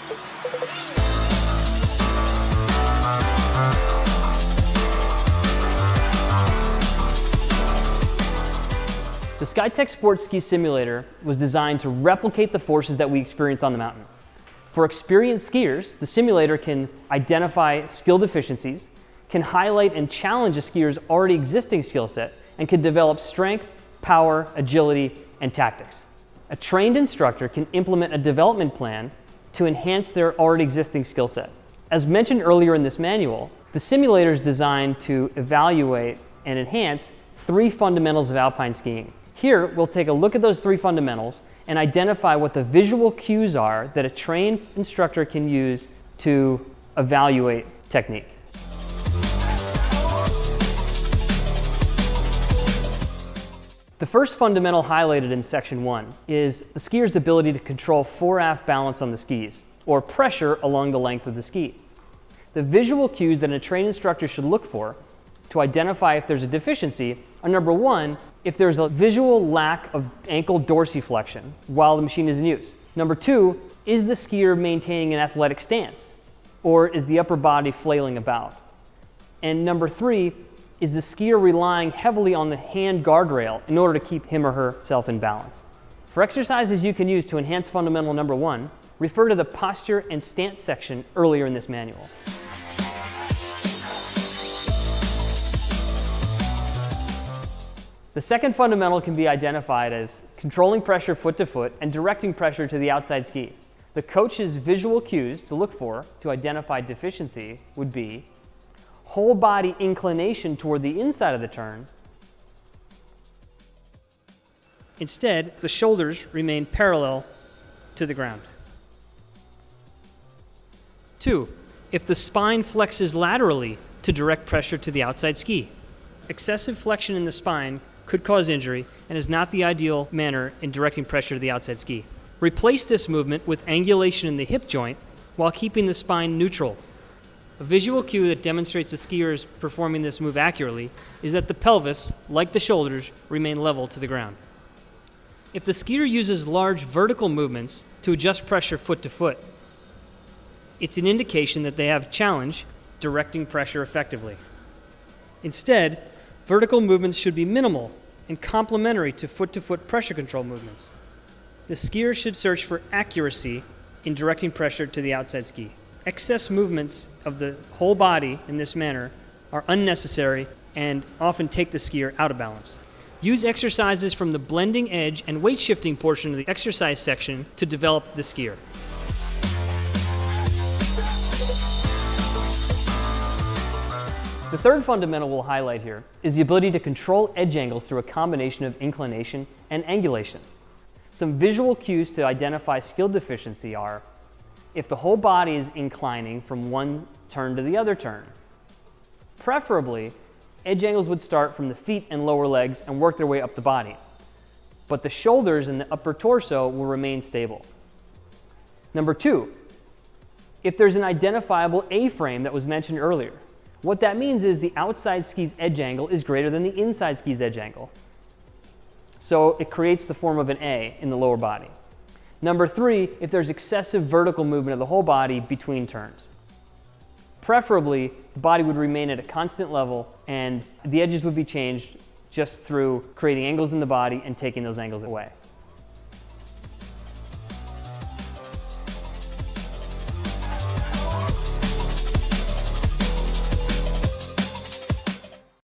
The SkyTechSport ski simulator was designed to replicate the forces that we experience on the mountain. For experienced skiers, the simulator can identify skill deficiencies, can highlight and challenge a skier's already existing skill set, and can develop strength, power, agility, and tactics. A trained instructor can implement a development plan to enhance their already existing skill set. As mentioned earlier in this manual, the simulator is designed to evaluate and enhance 3 fundamentals of alpine skiing. Here, we'll take a look at those 3 fundamentals and identify what the visual cues are that a trained instructor can use to evaluate technique. The first fundamental highlighted in section 1 is the skier's ability to control fore-aft balance on the skis, or pressure along the length of the ski. The visual cues that a trained instructor should look for to identify if there's a deficiency are: number 1, if there's a visual lack of ankle dorsiflexion while the machine is in use. Number 2, is the skier maintaining an athletic stance, or is the upper body flailing about? And number 3, is the skier relying heavily on the hand guardrail in order to keep him or herself in balance? For exercises you can use to enhance fundamental number 1, refer to the posture and stance section earlier in this manual. The second fundamental can be identified as controlling pressure foot to foot and directing pressure to the outside ski. The coach's visual cues to look for to identify deficiency would be whole body inclination toward the inside of the turn. Instead, the shoulders remain parallel to the ground. 2, if the spine flexes laterally to direct pressure to the outside ski. Excessive flexion in the spine could cause injury and is not the ideal manner in directing pressure to the outside ski. Replace this movement with angulation in the hip joint while keeping the spine neutral. A visual cue that demonstrates the skier is performing this move accurately is that the pelvis, like the shoulders, remain level to the ground. If the skier uses large vertical movements to adjust pressure foot to foot, it's an indication that they have challenge directing pressure effectively. Instead, vertical movements should be minimal and complementary to foot pressure control movements. The skier should search for accuracy in directing pressure to the outside ski. Excess movements of the whole body in this manner are unnecessary and often take the skier out of balance. Use exercises from the blending edge and weight shifting portion of the exercise section to develop the skier. The third fundamental we'll highlight here is the ability to control edge angles through a combination of inclination and angulation. Some visual cues to identify skill deficiency are if the whole body is inclining from one turn to the other turn. Preferably, edge angles would start from the feet and lower legs and work their way up the body, but the shoulders and the upper torso will remain stable. Number 2, if there's an identifiable A-frame that was mentioned earlier. What that means is the outside ski's edge angle is greater than the inside ski's edge angle. So it creates the form of an A in the lower body. Number 3, if there's excessive vertical movement of the whole body between turns. Preferably, the body would remain at a constant level and the edges would be changed just through creating angles in the body and taking those angles away.